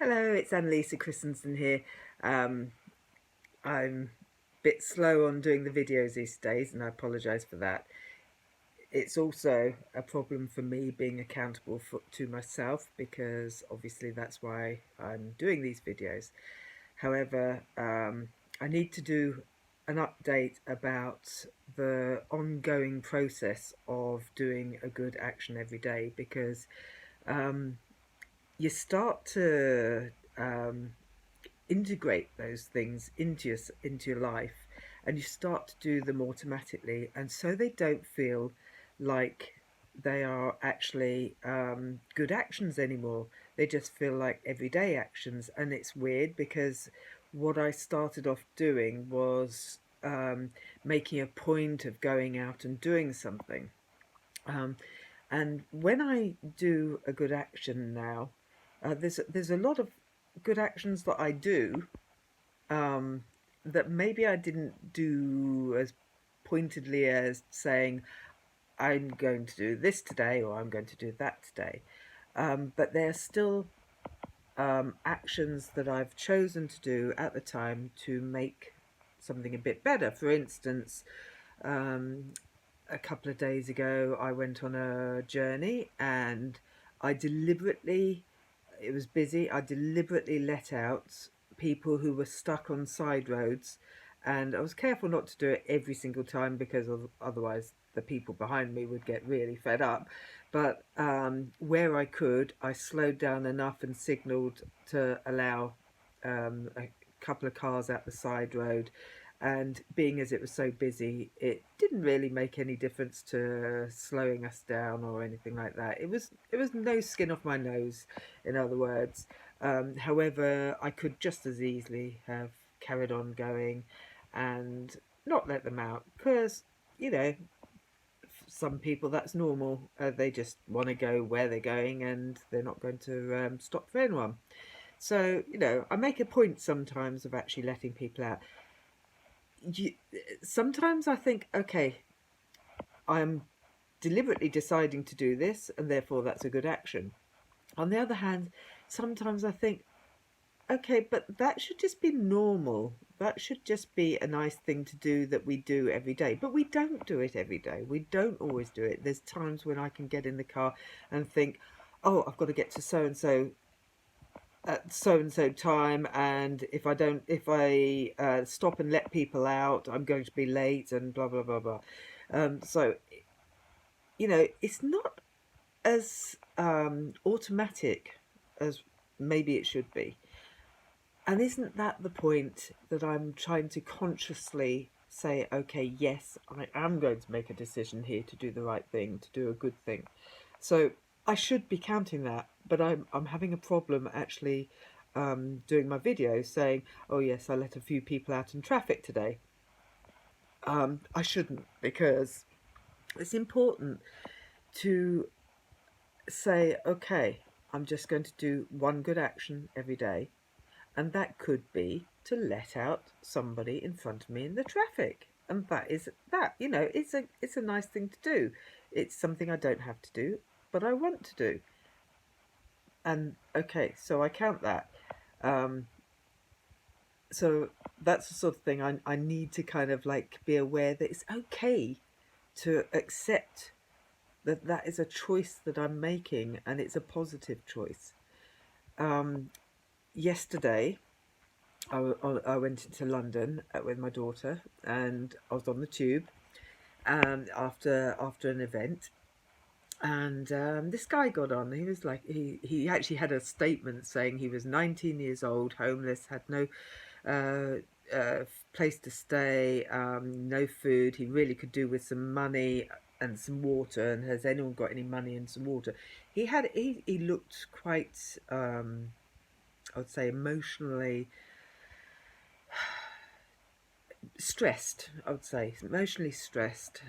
Hello, it's Annalisa Christensen here. Um, I'm a bit slow on doing the videos these days, and I apologise for that. It's also a problem for me being accountable to myself because obviously that's why I'm doing these videos. However, I need to do an update about the ongoing process of doing a good action every day because um, you start to integrate those things into your life, and you start to do them automatically, and so they don't feel like they are actually good actions anymore. They just feel like everyday actions, and it's weird because what I started off doing was making a point of going out and doing something. um, and when I do a good action now, there's a lot of good actions that I do um, that maybe I didn't do as pointedly as saying, I'm going to do this today or I'm going to do that today. But they're still actions that I've chosen to do at the time to make something a bit better. For instance, um, a couple of days ago, I went on a journey and I deliberately, it was busy, I deliberately let out people who were stuck on side roads, and I was careful not to do it every single time because otherwise the people behind me would get really fed up. But where I could, I slowed down enough and signalled to allow a couple of cars out the side road, and being as it was so busy, it didn't really make any difference to slowing us down or anything like that. It was no skin off my nose, in other words. However, I could just as easily have carried on going and not let them out because, you know, some people that's normal. They just want to go where they're going and they're not going to stop for anyone. So, I make a point sometimes of actually letting people out. you, Sometimes I think, okay, I'm deliberately deciding to do this, and therefore that's a good action. On the other hand, sometimes I think, okay, but that should just be normal. That should just be a nice thing to do that we do every day. But we don't do it every day. We don't always do it. There's times when I can get in the car and think, oh, I've got to get to so and so at so and so time, and if I stop and let people out, I'm going to be late, and blah blah blah blah. So it's not as automatic as maybe it should be. And isn't that the point, that I'm trying to consciously say, okay, yes, I am going to make a decision here to do the right thing, to do a good thing. So I should be counting that, but I'm having a problem actually doing my videos saying, oh yes, I let a few people out in traffic today. I shouldn't, because it's important to say, okay, I'm just going to do one good action every day, and that could be to let out somebody in front of me in the traffic. And it's a nice thing to do. It's something I don't have to do, but I want to do. And okay, so I count that. Um, so that's the sort of thing I need to kind of like be aware that it's okay to accept that that is a choice that I'm making, and it's a positive choice. Um, Yesterday, I went into London with my daughter, and I was on the tube after an event, and this guy got on. He was like, he actually had a statement saying he was 19 years old, homeless, had no place to stay, no food. He really could do with some money and some water. And has anyone got any money and some water? He looked quite, I would say, emotionally stressed. I would say emotionally stressed.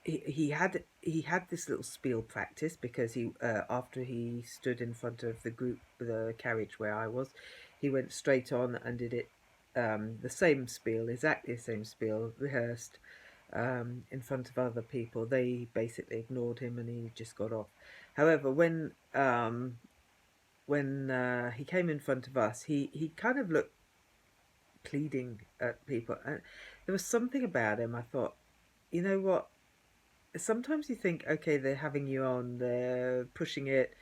He had this little spiel practice because he after he stood in front of the carriage where I was, he went straight on and did it, the same spiel, exactly the same spiel, rehearsed, in front of other people. They basically ignored him and he just got off. However, when when he came in front of us, he kind of looked pleading at people, and there was something about him. I thought, you know what? Sometimes you think, okay, they're having you on, they're pushing it,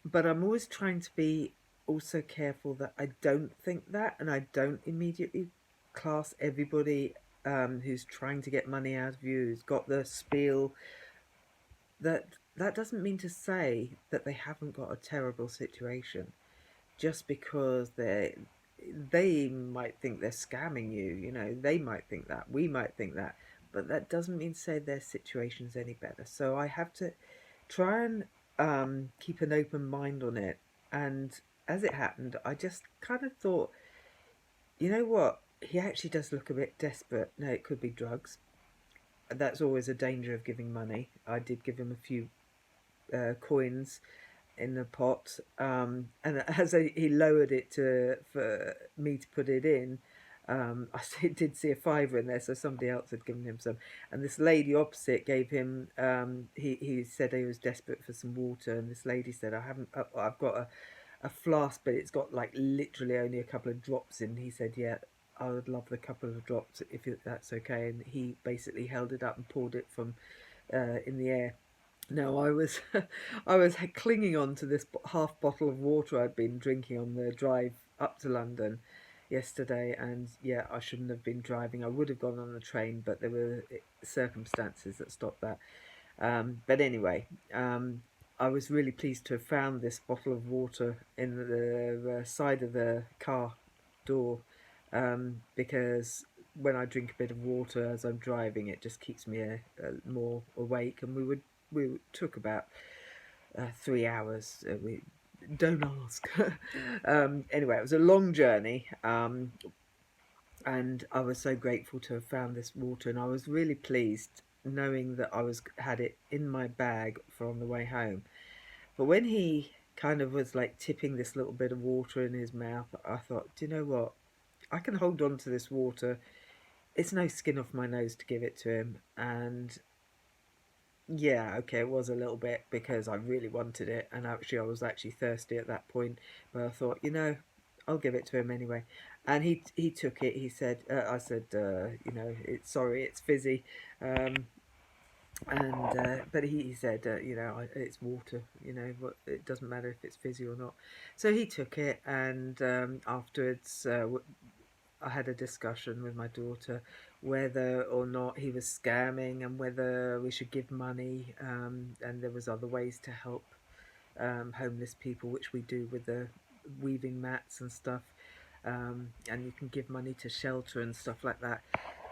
but I'm always trying to be also careful that I don't think that, and I don't immediately class everybody who's trying to get money out of you, who's got the spiel. That doesn't mean to say that they haven't got a terrible situation just because they might think they're scamming you. You know, they might think that, we might think that, but that doesn't mean to say their situation's any better. So I have to try and keep an open mind on it. And as it happened, I just kind of thought, you know what? He actually does look a bit desperate. No, it could be drugs. That's always a danger of giving money. I did give him a few coins in the pot, and as he lowered it for me to put it in, did see a fiver in there, so somebody else had given him some. And this lady opposite gave him. He said he was desperate for some water, and this lady said, "I haven't. I've got a flask, but it's got like literally only a couple of drops in." He said, "Yeah, I would love the couple of drops if that's okay." And he basically held it up and poured it from in the air. No, I was I was clinging on to this half bottle of water I'd been drinking on the drive up to London yesterday, and yeah, I shouldn't have been driving. I would have gone on the train, but there were circumstances that stopped that. But anyway, I was really pleased to have found this bottle of water in the side of the car door, because when I drink a bit of water as I'm driving, it just keeps me more awake. And we took about 3 hours. We don't ask. Anyway, it was a long journey, and I was so grateful to have found this water, and I was really pleased knowing that I was had it in my bag for on the way home. But when he kind of was like tipping this little bit of water in his mouth, I thought, do you know what? I can hold on to this water. It's no skin off my nose to give it to him. And yeah, okay, it was a little bit because I really wanted it, and actually I was actually thirsty at that point. But I thought, I'll give it to him anyway. And he took it. He said, I said, it's sorry, it's fizzy. Um, and but he said, it's water. It doesn't matter if it's fizzy or not. So he took it, and afterwards I had a discussion with my daughter whether or not he was scamming and whether we should give money. And there was other ways to help homeless people, which we do with the weaving mats and stuff. And you can give money to shelter and stuff like that.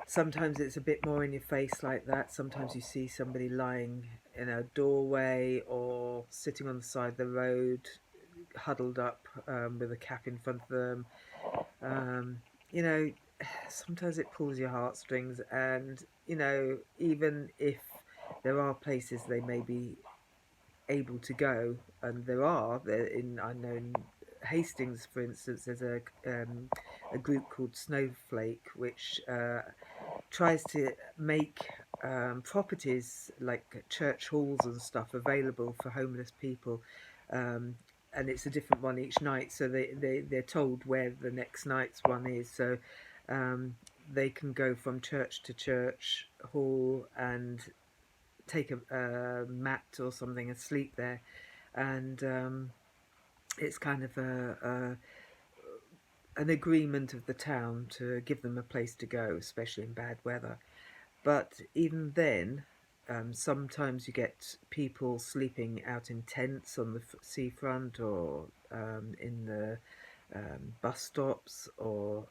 Sometimes it's a bit more in your face like that. Sometimes you see somebody lying in a doorway or sitting on the side of the road, huddled up with a cap in front of them. Um, you know, Sometimes it pulls your heartstrings, and even if there are places they may be able to go, and there in I know in Hastings, for instance, there's a group called Snowflake, which tries to make properties like church halls and stuff available for homeless people. Um, and it's a different one each night, so they're told where the next night's one is. So um, they can go from church to church hall and take a mat or something and sleep there. And it's kind of an agreement of the town to give them a place to go, especially in bad weather. But even then, sometimes you get people sleeping out in tents on the seafront, or in the bus stops, or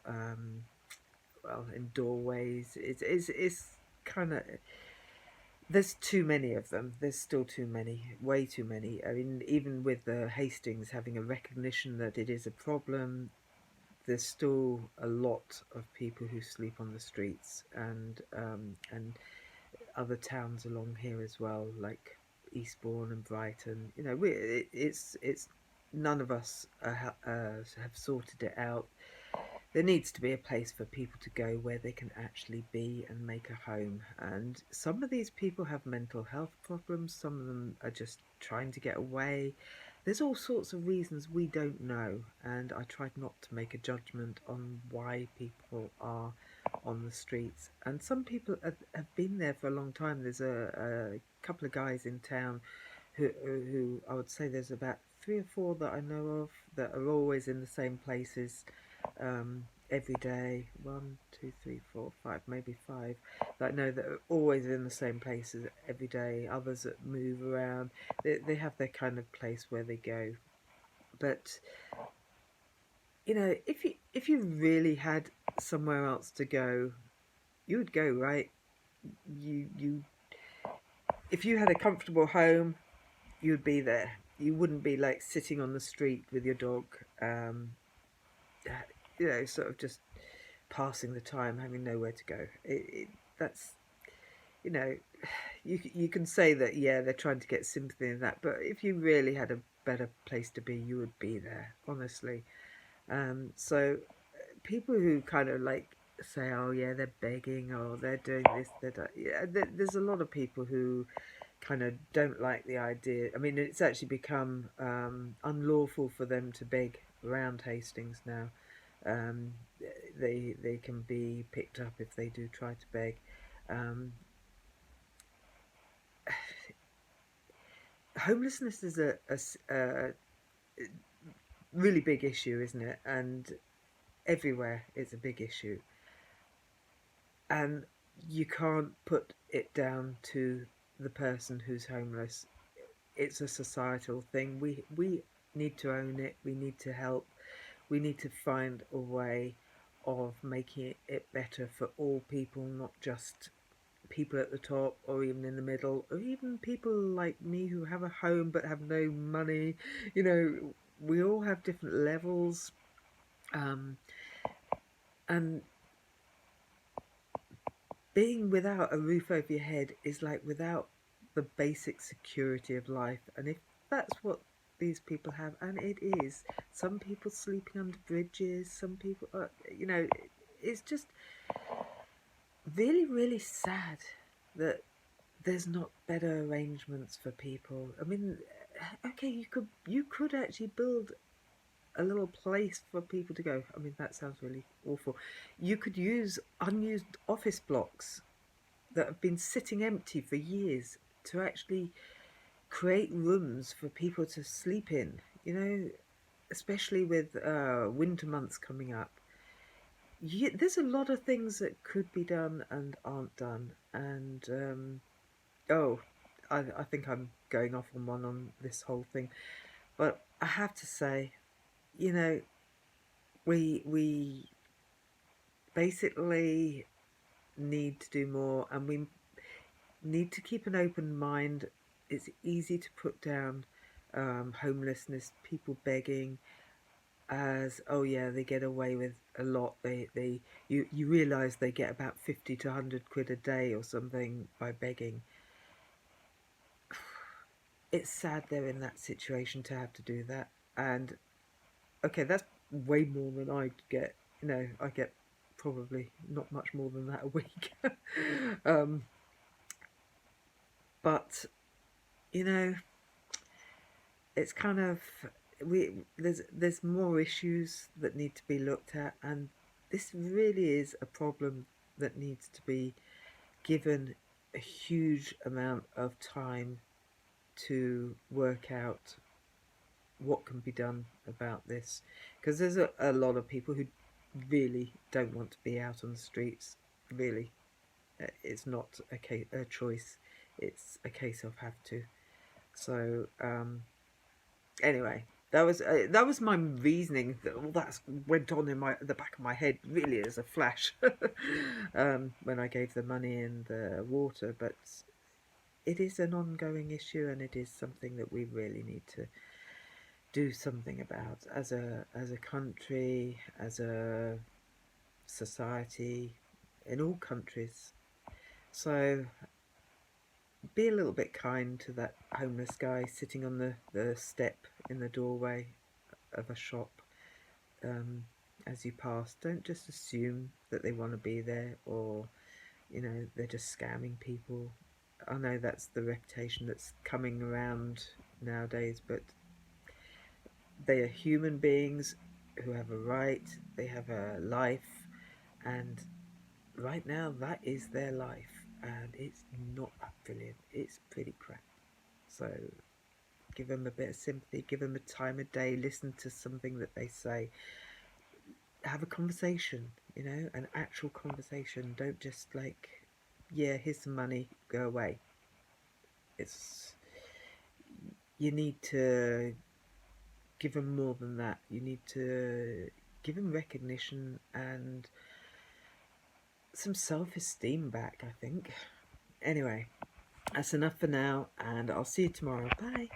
in doorways. It's kind of, there's too many of them. There's still too many, way too many. I mean, even with the Hastings having a recognition that it is a problem, there's still a lot of people who sleep on the streets, and other towns along here as well, like Eastbourne and Brighton. It's none of us have sorted it out. There needs to be a place for people to go where they can actually be and make a home. And some of these people have mental health problems. Some of them are just trying to get away. there's all sorts of reasons we don't know, and I tried not to make a judgment on why people are on the streets. And some people have been there for a long time. There's a couple of guys in town who I would say there's about three or four that I know of that are always in the same places every day. One, two, three, four, five, maybe five that I know that are always in the same places every day. Others that move around. They have their kind of place where they go. But if you really had somewhere else to go, you would go, right? You if you had a comfortable home, you would be there. You wouldn't be like sitting on the street with your dog, sort of just passing the time, having nowhere to go. That's you know, you can say that, yeah, they're trying to get sympathy in that, but if you really had a better place to be, you would be there, honestly. So people who kind of like say, oh yeah, they're begging, or they're doing this, they're yeah, there's a lot of people who kind of don't like the idea. I mean, it's actually become unlawful for them to beg around Hastings now. Um, they can be picked up if they do try to beg. Um, Homelessness is a really big issue, isn't it? And everywhere it's a big issue. And you can't put it down to the person who's homeless. It's a societal thing. We need to own it. We need to help. We need to find a way of making it better for all people, not just people at the top or even in the middle, or even people like me who have a home but have no money. We all have different levels, um, and being without a roof over your head is like without the basic security of life. And if that's what these people have, and it is, some people sleeping under bridges, some people are, it's just really, really sad that there's not better arrangements for people. I mean, okay, you could actually build a little place for people to go. I mean, that sounds really awful. You could use unused office blocks that have been sitting empty for years to actually create rooms for people to sleep in, especially with winter months coming up. There's a lot of things that could be done and aren't done. And, oh, I think I'm going off on one on this whole thing. But I have to say, you know, we basically need to do more, and we need to keep an open mind. It's easy to put down homelessness, people begging, as, oh yeah, they get away with a lot. You realise they get about 50 to 100 quid a day or something by begging. It's sad they're in that situation to have to do that. And okay, that's way more than I get. I get probably not much more than that a week. um, but you know, it's kind of there's more issues that need to be looked at, and this really is a problem that needs to be given a huge amount of time to work out what can be done about this, because there's a lot of people who really don't want to be out on the streets. Really, it's not a choice, it's a case of have to. So anyway, that was my reasoning. That all that went on in the back of my head really as a flash when I gave the money and the water. But it is an ongoing issue, and it is something that we really need to do something about as a country, as a society, in all countries. So be a little bit kind to that homeless guy sitting on the step in the doorway of a shop as you pass. Don't just assume that they want to be there, or they're just scamming people. I know that's the reputation that's coming around nowadays, but They are human beings who have a right, they have a life, and right now that is their life, and it's not that brilliant. It's pretty crap. So give them a bit of sympathy, give them a time of day, listen to something that they say, have a conversation, an actual conversation. Don't just like, yeah, here's some money, go away. It's You need to give them more than that. You need to give them recognition and some self-esteem back, I think. Anyway, that's enough for now, and I'll see you tomorrow. Bye.